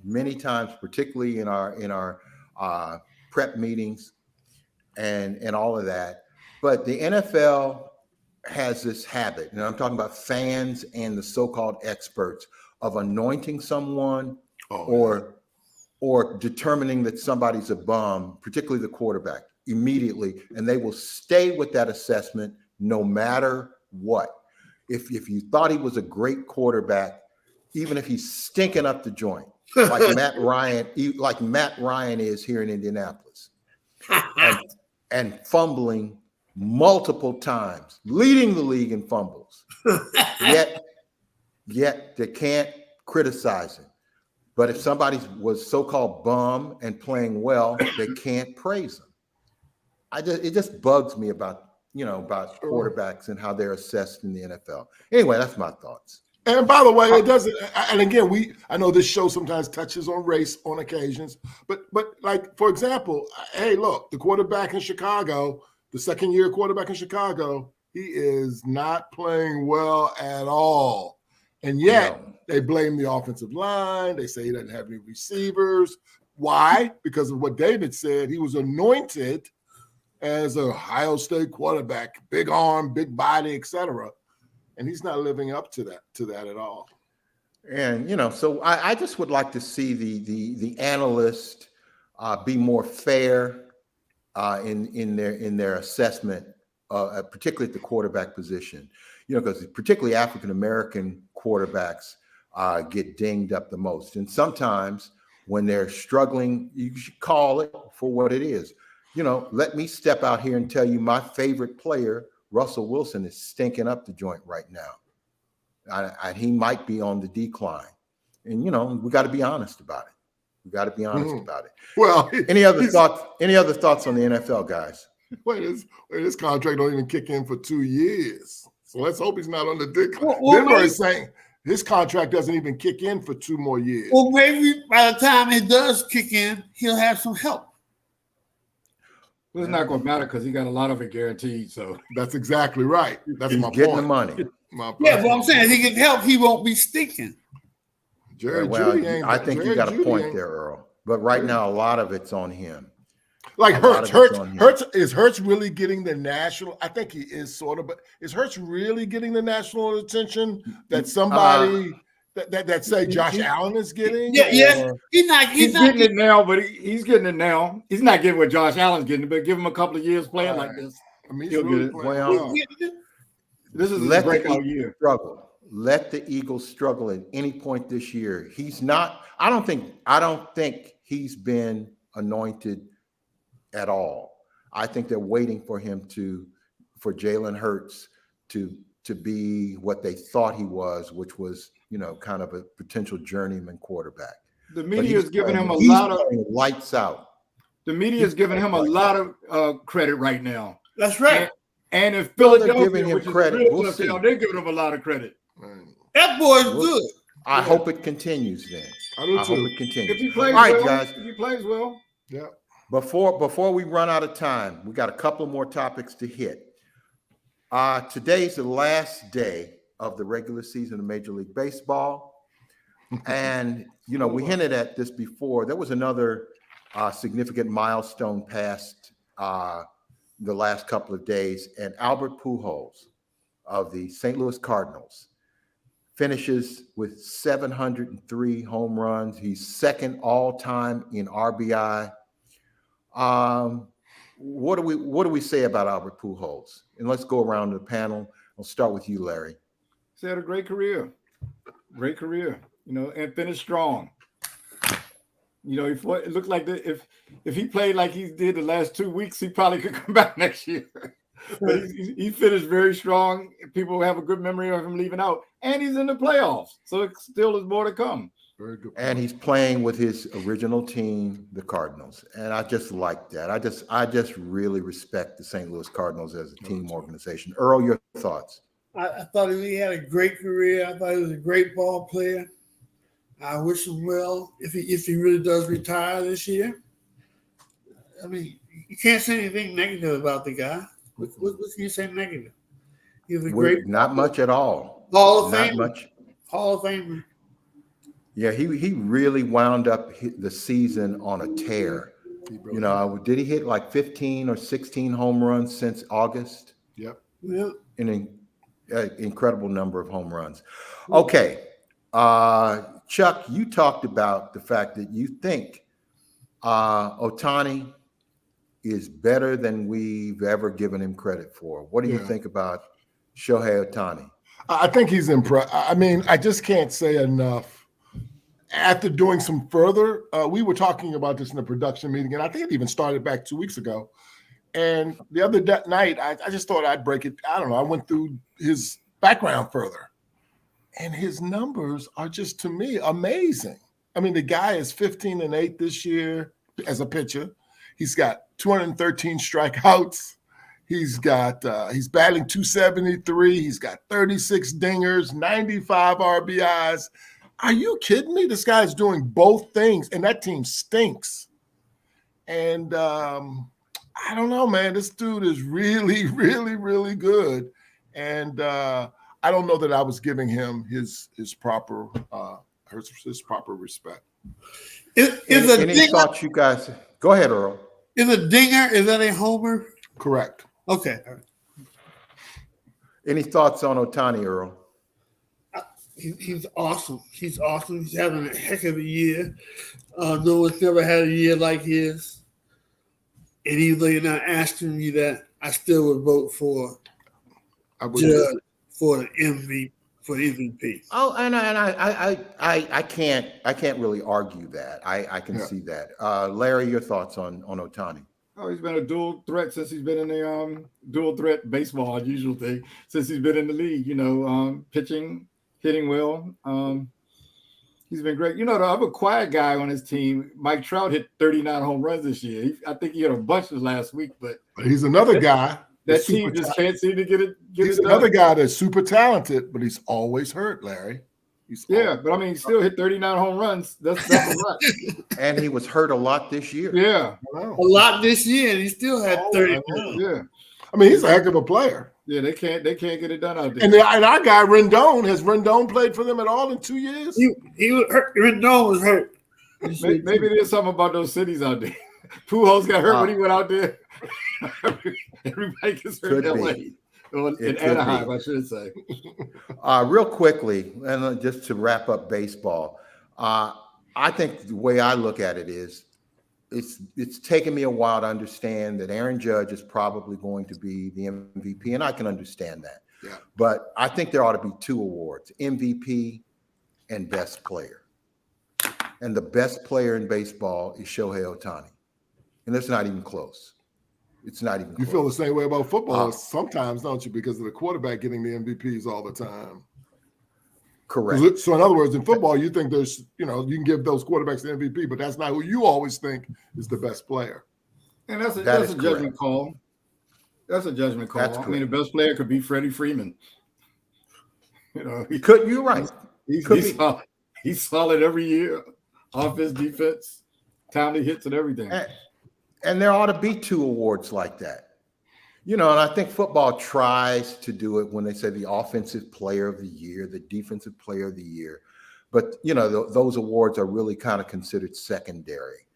many times, particularly in our prep meetings and all of that. But the NFL has this habit, and I'm talking about fans and the so-called experts, of anointing someone or determining that somebody's a bum, particularly the quarterback, immediately, and they will stay with that assessment no matter what. If you thought he was a great quarterback, even if he's stinking up the joint, like Matt Ryan is here in Indianapolis, and fumbling multiple times, leading the league in fumbles. Yet they can't criticize him. But if somebody was so-called bum and playing well, they can't praise him. It just bugs me about quarterbacks and how they're assessed in the NFL. Anyway, that's my thoughts. And by the way, it doesn't. And again, I know this show sometimes touches on race on occasions, but like, for example, hey, look, the quarterback in Chicago, the second-year quarterback in Chicago, he is not playing well at all. And yet they blame the offensive line. They say he doesn't have any receivers. Why? Because of what David said. He was anointed as a Ohio State quarterback, big arm, big body, etc. And he's not living up to that at all. And so I just would like to see the analyst be more fair in their assessment, particularly at the quarterback position. Because particularly African American quarterbacks get dinged up the most. And sometimes when they're struggling, you should call it for what it is. Let me step out here and tell you my favorite player, Russell Wilson, is stinking up the joint right now. He might be on the decline. And, we got to be honest about it. Well, any other thoughts on the NFL, guys? His contract don't even kick in for 2 years. So let's hope he's not on the decline. Well, Denver is saying his contract doesn't even kick in for 2 more years. Well, maybe by the time it does kick in, he'll have some help. Well, it's not going to matter because he got a lot of it guaranteed. So that's exactly right. That's my getting point. The money. Yeah, but I'm saying if he can help, he won't be stinking. I think you got a point there, Earl. But right now, a lot of it's on him. Like Hurts is Hurts really getting the national? I think he is sort of, but is Hurts really getting the national attention that somebody that say Josh Allen is getting? Yeah. He's getting it now, but he's getting it now. He's not getting what Josh Allen's getting, but give him a couple of years playing like this. I mean, he'll really get it. Well, this is a breakout year. Struggle. Let the Eagles struggle at any point this year. He's not. I don't think he's been anointed at all. I think they're waiting for him for Jalen Hurts to be what they thought he was, which was, kind of a potential journeyman quarterback. The media is giving him a lot of lights out. The media is giving him a lot of credit right now. That's right. And if Philadelphia, giving him credit, they're giving him a lot of credit. That boy's good. I hope it continues then. I do too. Hope it continues. If he plays all right, well, guys. If he plays well. Yeah. Before we run out of time, we got a couple more topics to hit. Today's the last day of the regular season of Major League Baseball. And, we hinted at this before. There was another significant milestone passed the last couple of days. And Albert Pujols of the St. Louis Cardinals finishes with 703 home runs. He's second all-time in RBI. what do we say about Albert Pujols? And let's go around the panel. I'll start with you, Larry. He's had a great career, and finished strong. It looked like if he played like he did the last 2 weeks, he probably could come back next year. But he finished very strong. People have a good memory of him leaving out, and he's in the playoffs, so it still is more to come. Very good point. And he's playing with his original team, the Cardinals, and I just like that. I just really respect the St. Louis Cardinals as a team organization. Earl, your thoughts? I thought he had a great career. I thought he was a great ball player. I wish him well if he really does retire this year. I mean, you can't say anything negative about the guy. What can you say negative? He was a great. Not much at all. Hall of Not Famer. much. Hall of Famer. Yeah, he really wound up the season on a tear. Did he hit like 15 or 16 home runs since August? Yep. Yeah. An incredible number of home runs. Okay. Chuck, you talked about the fact that you think Ohtani is better than we've ever given him credit for. What do you think about Shohei Ohtani? I think he's impressed. I mean, I just can't say enough. After doing some further, we were talking about this in the production meeting, and I think it even started back 2 weeks ago. And the other night, I just thought I'd break it. I don't know. I went through his background further. And his numbers are just, to me, amazing. I mean, the guy is 15-8 this year as a pitcher. He's got 213 strikeouts. He's batting 273. He's got 36 dingers, 95 RBIs. Are you kidding me? This guy's doing both things, and that team stinks. And I don't know, man. This dude is really, really, really good. And I don't know that I was giving him his proper respect. Any thoughts you guys? Go ahead, Earl. Is a dinger? Is that a homer? Correct. Okay. Any thoughts on Ohtani, Earl? He's awesome. He's awesome. He's having a heck of a year. No one's never had a year like his. And even though you're not asking me that, I still would vote for Judge for the MVP. Oh, and I can't really argue that. I can see that. Larry, your thoughts on Ohtani? Oh, he's been a dual threat since he's been in the dual threat baseball, usual thing, since he's been in the league, pitching, hitting well. He's been great. The other quiet guy on his team, Mike Trout, hit 39 home runs this year. I think he hit a bunch this last week, but he's another guy. That team just can't seem to get it. He's another guy that's super talented, but he's always hurt, Larry. But I mean, he still hit 39 home runs. That's a lot. And he was hurt a lot this year. Yeah. A lot this year, and he still had 30. Yeah. I mean, he's a heck of a player. Yeah, they can't get it done out there. And our guy Rendon, has Rendon played for them at all in 2 years? He was hurt. Rendon was hurt. Maybe there's something about those cities out there. Pujols got hurt when he went out there. Everybody gets hurt in LA. In Anaheim, I should say. Real quickly, and just to wrap up baseball, I think the way I look at it is it's taken me a while to understand that Aaron Judge is probably going to be the MVP, and I can understand that. Yeah. But I think there ought to be two awards, MVP and best player. And the best player in baseball is Shohei Ohtani. And it's not even close. It's not even close. You feel the same way about football sometimes, don't you? Because of the quarterback getting the MVPs all the time. Correct. So in other words, in football, you think there's, you can give those quarterbacks the MVP, but that's not who you always think is the best player. And that's a judgment call. That's a judgment call. I mean, the best player could be Freddie Freeman. You're right. He's solid every year. Offense, defense, timely hits, and everything. And there ought to be two awards like that. And I think football tries to do it when they say the offensive player of the year, the defensive player of the year. But, those awards are really kind of considered secondary.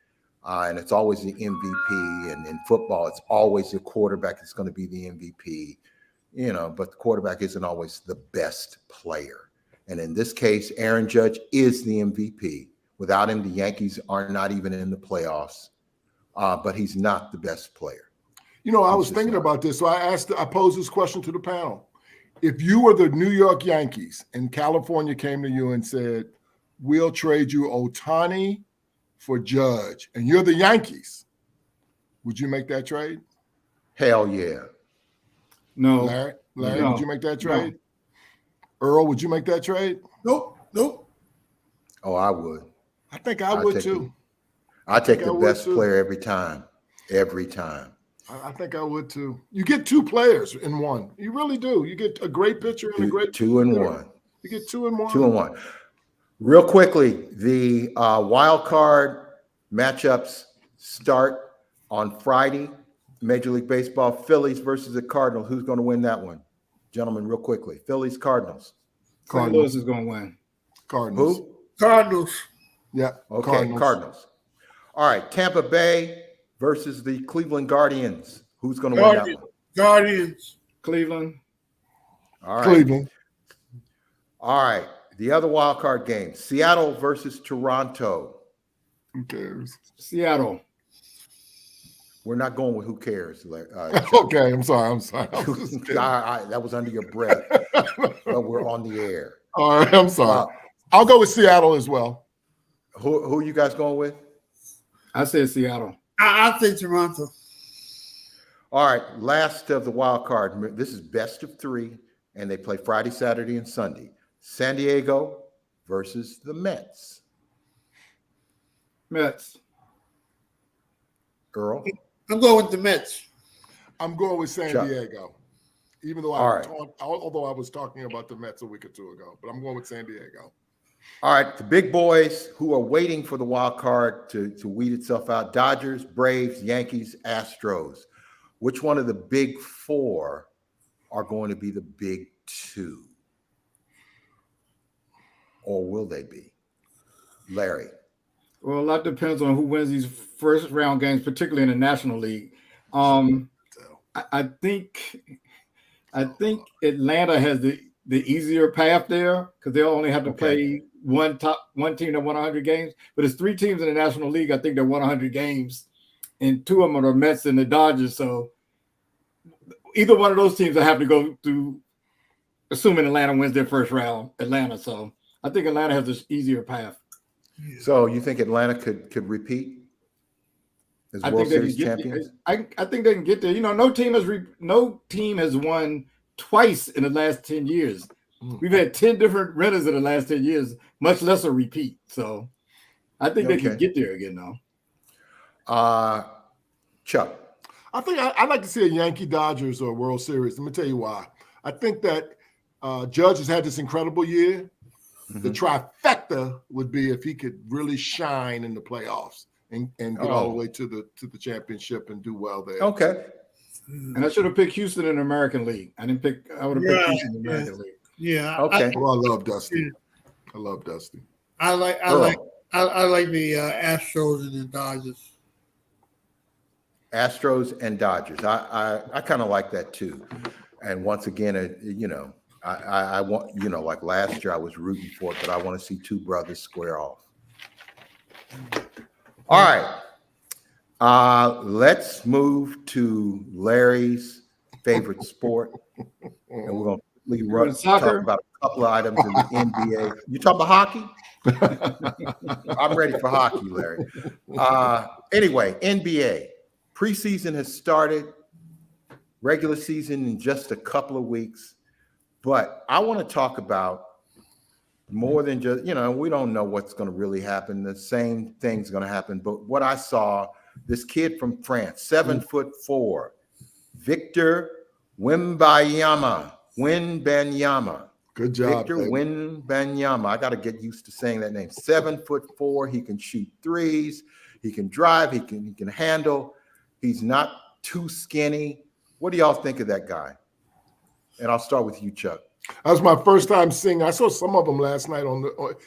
And it's always the MVP. And in football, it's always the quarterback that's going to be the MVP. But the quarterback isn't always the best player. And in this case, Aaron Judge is the MVP. Without him, the Yankees are not even in the playoffs. But he's not the best player. You know, I was thinking about this, so I posed this question to the panel. If you were the New York Yankees and California came to you and said, we'll trade you Ohtani for Judge, and you're the Yankees, would you make that trade? Hell yeah. No. Larry, No. would you make that trade? No. Earl, would you make that trade? Nope. Oh, I would. I think I would too. I take the best player every time. Every time. I think I would too. You get two players in one. You really do. You get a great pitcher and a great two in one. You get 2 in 1. 2 in 1. Real quickly, the wild card matchups start on Friday. Major League Baseball, Phillies versus the Cardinals. Who's going to win that one? Gentlemen, real quickly. Phillies, Cardinals. St. Louis is going to win. Cardinals. Who? Cardinals. Yeah. Okay, Cardinals. All right, Tampa Bay versus the Cleveland Guardians. Who's going to win that one? Guardians. Cleveland. All right. Cleveland. All right. The other wild card game, Seattle versus Toronto. Who cares? Seattle. We're not going with who cares. Okay, I'm sorry. That was under your breath. But we're on the air. All right, I'm sorry. I'll go with Seattle as well. Who are you guys going with? I said Seattle. I think Toronto. All right, last of the wild card. This is best of 3, and they play Friday, Saturday, and Sunday. San Diego versus the Mets. Mets. Earl? I'm going with the Mets. I'm going with San Diego. Even though although I was talking about the Mets a week or 2 ago, but I'm going with San Diego. All right, the big boys who are waiting for the wild card to weed itself out: Dodgers, Braves, Yankees, Astros. Which one of the big 4 are going to be the big 2? Or will they be? Larry? Well, a lot depends on who wins these first round games, particularly in the National League. I think Atlanta has the easier path there because they'll only have to play one team that won 100 games. But it's 3 teams in the National League, I think, that won 100 games, and 2 of them are the Mets and the Dodgers. So either one of those teams will have to go through, assuming Atlanta wins their first round. So I think Atlanta has this easier path. So you think Atlanta could repeat as World Series champions? I think they can get there. You know, no team has won twice in the last 10 years. We've had 10 different winners in the last 10 years, much less a repeat. So I think they can get there again now. Chuck? I think I'd like to see a Yankee Dodgers or World Series. Let me tell you why. I think that Judge has had this incredible year. Mm-hmm. The trifecta would be if he could really shine in the playoffs and get all the way to the championship and do well there. Okay. And I should have picked Houston in the American League. I would have picked Houston in the American League. Yeah. Okay. I love Dusty. I love Dusty. I like the Astros and the Dodgers. Astros and Dodgers. I kind of like that too. And once again, I want, like last year I was rooting for it, but I want to see 2 brothers square off. All right. Let's move to Larry's favorite sport. And we're going to talk about a couple of items in the NBA. You talking about hockey? I'm ready for hockey, Larry. Anyway, NBA. Preseason has started. Regular season in just a couple of weeks. But I want to talk about more than just, we don't know what's going to really happen. The same thing's going to happen. But what I saw, this kid from France, 7'4", Victor Wembanyama. Good job. Victor Wembanyama. I got to get used to saying that name. 7'4". He can shoot threes. He can drive. He can handle. He's not too skinny. What do y'all think of that guy? And I'll start with you, Chuck. That was my first time seeing. I saw some of them last night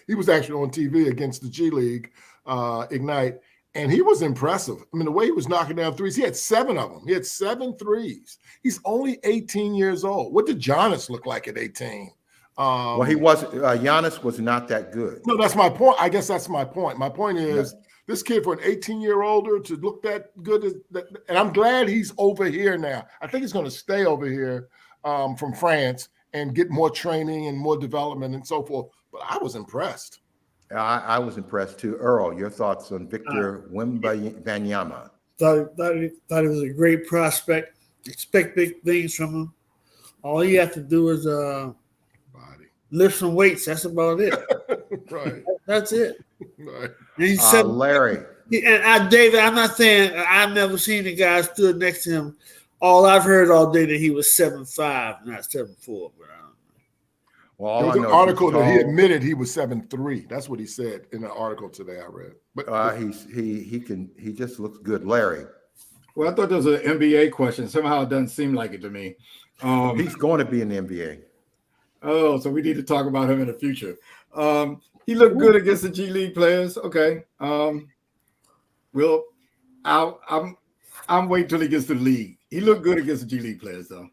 he was actually on TV against the G League, Ignite, and he was impressive. I mean, the way he was knocking down threes, he had 7 of them. He had 7 threes. He's only 18 years old. What did Giannis look like at 18? Well, he wasn't. Giannis was not that good. No, that's my point. I guess that's my point. My point is this kid for an 18-year-older to look that good, and I'm glad he's over here now. I think he's going to stay over here from France and get more training and more development and so forth. But I was impressed. I was impressed too. Earl, your thoughts on Victor Wembanyama? Thought he was a great prospect. Expect big things from him. All you have to do is lift some weights. That's about it. Right. That's it. Right. Larry. David, I'm not saying I've never seen the guy stood next to him. All I've heard all day that he was 7'5", not 7'4", but I don't know. Well, there was an article that he admitted he was 7'3". That's what he said in an article today I read. But he just looks good. Larry. Well, I thought there was an NBA question. Somehow it doesn't seem like it to me. He's going to be in the NBA. Oh, so we need to talk about him in the future. He looked good against the G League players. Okay. I'm waiting till he gets to the league. He looked good against the G League players though.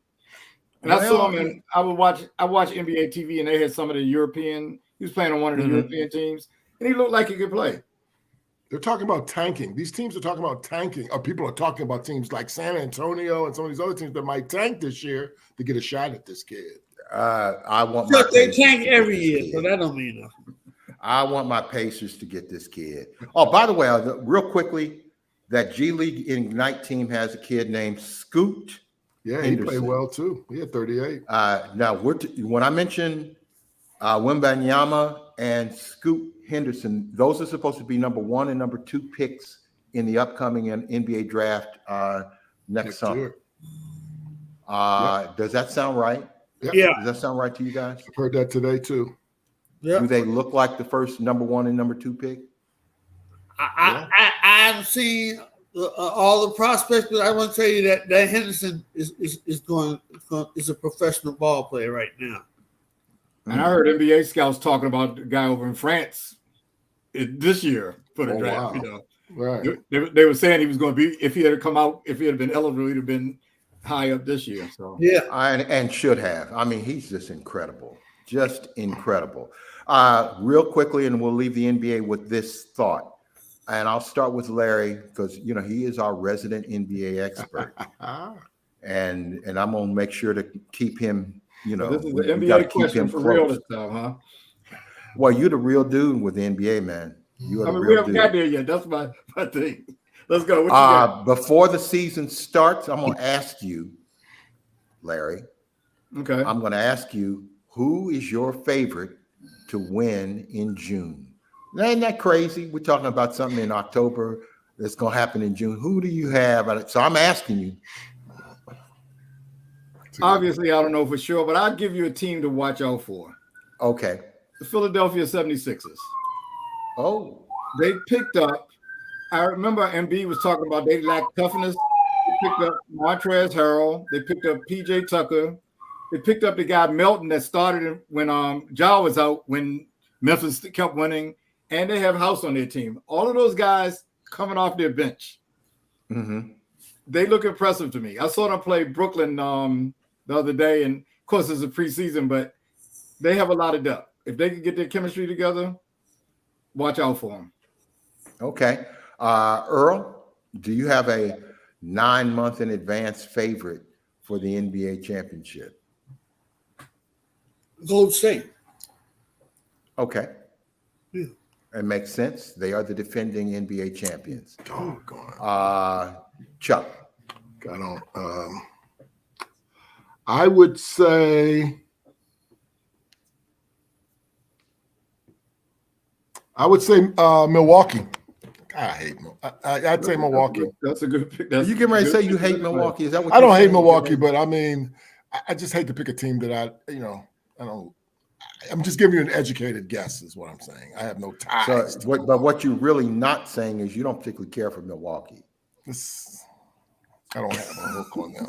And I saw him and I watch NBA TV and they had some of the European, he was playing on one of the European teams, and he looked like he could play. They're talking about tanking. These teams are talking about tanking. Or people are talking about teams like San Antonio and some of these other teams that might tank this year to get a shot at this kid. I want they tank every year, so that don't mean nothing. I want my Pacers to get this kid. Oh, by the way, real quickly, that G League Ignite team has a kid named Scoot. Yeah, he played well too. He had 38. Now, when I mentioned Wembanyama and Scoot Henderson, those are supposed to be number 1 and number 2 picks in the upcoming NBA draft next summer. Does that sound right? Yeah. Does that sound right to you guys? I've heard that today too. Yeah. Do they look like the first number 1 and number 2 pick? I haven't seen all the prospects, but I want to tell you that Henderson is a professional ball player right now. And I heard NBA scouts talking about the guy over in France this year for the draft. Wow. You know, Right. They were saying he was going to be, if he had come out, if he had been eligible, he'd have been high up this year. So yeah, and should have. I mean, he's just incredible, just incredible. Real quickly, and we'll leave the NBA with this thought. And I'll start with Larry because he is our resident NBA expert, and I'm gonna make sure to keep him. This is the NBA question for real this time, huh? Well, you're the real dude with the NBA, man. We haven't got there yet. That's my thing. Let's go. What you got? Before the season starts, I'm gonna ask you, Larry. Okay. I'm gonna ask you, who is your favorite to win in June? Ain't that crazy? We're talking about something in October that's going to happen in June. Who do you have? So I'm asking you. Obviously, I don't know for sure, but I'll give you a team to watch out for. Okay. The Philadelphia 76ers. Oh. They picked up, I remember MB was talking about they lacked toughness. They picked up Montrezl Harrell. They picked up PJ Tucker. They picked up the guy Melton that started when Ja was out when Memphis kept winning. And they have House on their team. All of those guys coming off their bench. Mm-hmm. They look impressive to me. I saw them play Brooklyn the other day, and of course it's a preseason, but they have a lot of depth. If they can get their chemistry together, watch out for them. Okay. Earl, do you have a 9-month in advance favorite for the NBA championship? Golden State. Okay. Yeah. It makes sense. They are the defending NBA champions. Doggone. Chuck. I would say Milwaukee. I hate I'd say Milwaukee. That's a good pick. You getting ready to say you hate Milwaukee? Is that what I don't hate Milwaukee, but I mean, I just hate to pick a team that I don't. I'm just giving you an educated guess, is what I'm saying. I have no ties. But what you're really not saying is you don't particularly care for Milwaukee. I don't have a hook on them.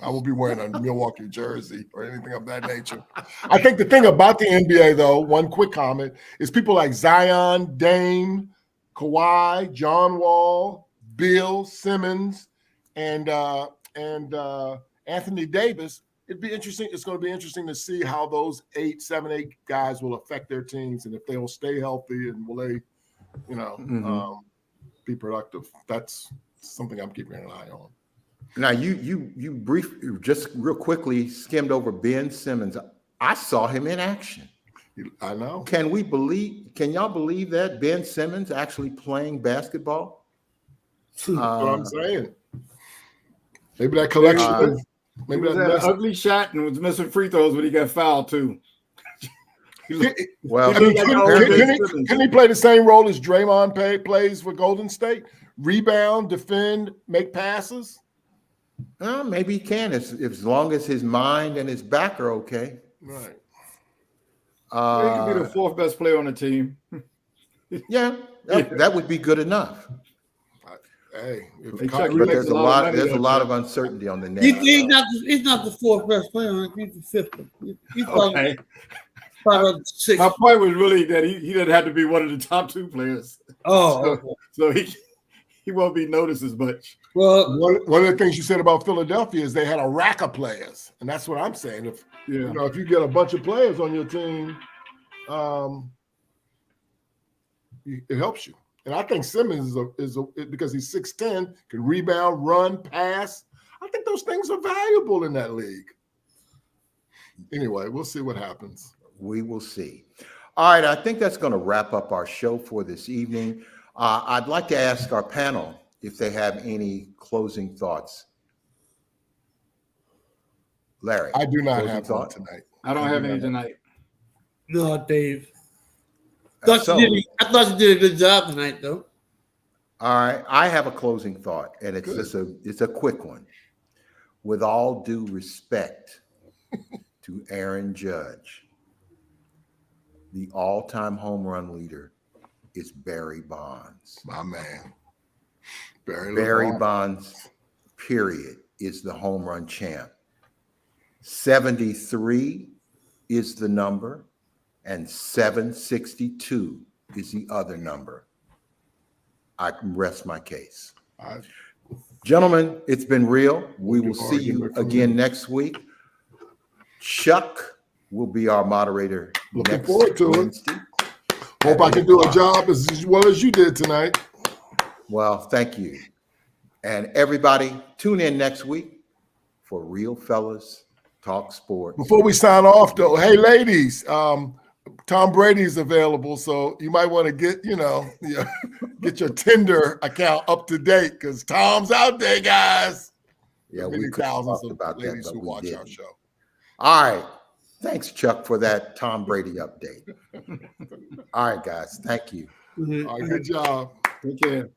I will be wearing a Milwaukee jersey or anything of that nature. I think the thing about the NBA, though, one quick comment, is people like Zion, Dame, Kawhi, John Wall, Bill Simmons, and Anthony Davis. It'd be interesting. It's going to be interesting to see how those 7, 8 guys will affect their teams, and if they will stay healthy, and will they, be productive. That's something I'm keeping an eye on. Now you just real quickly skimmed over Ben Simmons. I saw him in action. I know. Can y'all believe that Ben Simmons actually playing basketball? That's what I'm saying. Maybe that collection. Maybe that ugly shot and was missing free throws when he got fouled too. Well, can he play the same role as Draymond plays for Golden State? Rebound, defend, make passes? Maybe he can, as long as his mind and his back are okay. Right. He could be the fourth best player on the team. Yeah, that would be good enough. Hey, but there's a lot of uncertainty on the net. He's not the fourth best player. He's the fifth. He's okay. Probably sixth. My point was really that he didn't have to be one of the top two players. So he won't be noticed as much. Well, one of the things you said about Philadelphia is they had a rack of players, and that's what I'm saying. If you get a bunch of players on your team, it helps you. And I think Simmons is because he's 6'10", can rebound, run, pass. I think those things are valuable in that league. Anyway, we'll see what happens. We will see. All right, I think that's going to wrap up our show for this evening. I'd like to ask our panel if they have any closing thoughts. Larry, I do not have one tonight. I don't have any tonight. No, Dave. I thought you did a good job tonight, though. All right, I have a closing thought, and it's a quick one. With all due respect to Aaron Judge, the all-time home run leader is Barry Bonds. My man. Barry Bonds, period, is the home run champ. 73 is the number, and 762 is the other number. I can rest my case. Gentlemen, it's been real. We will see you again next week. Chuck will be our moderator. Looking forward to Wednesday. Hope I can do a job as well as you did tonight. Well, thank you. And everybody, tune in next week for Real Fellas Talk Sports. Before we sign off, though, hey, ladies, Tom Brady's available, so you might want to get your Tinder account up to date because Tom's out there, guys. Yeah, many thousands of about ladies that, who watch our show. All right. Thanks, Chuck, for that Tom Brady update. All right, guys. Thank you. All right, good job. Take care.